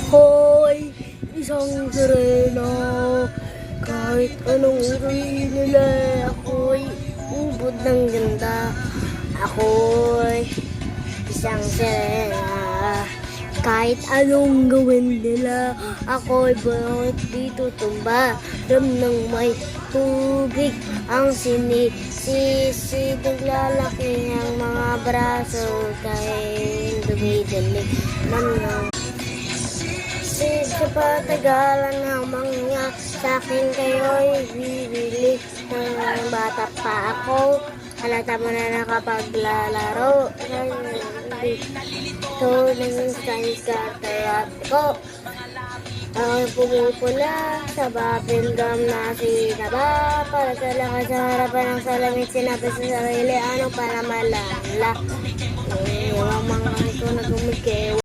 Ako'y isang sirena. Kahit anong uri nila, ako'y ubod ng ganda. Ako'y isang sirena. Kahit anong gawin nila, ako'y bakit dito tumba. Ram ng may tubig ang sinisisi. Naglalaki ang mga braso kahit dumidilig man sa patagalan ng mga sa'kin kayo'y bibili ng bata pa ako. Halata mo na nakapaglalaro. Ito naging science karat ko. Ako'y pumupula sa bubble gum na sinaba. Para talaga sa harapan ng salamin, sinabi sa sarili, ano para malala. Yung mga ito na gumigay.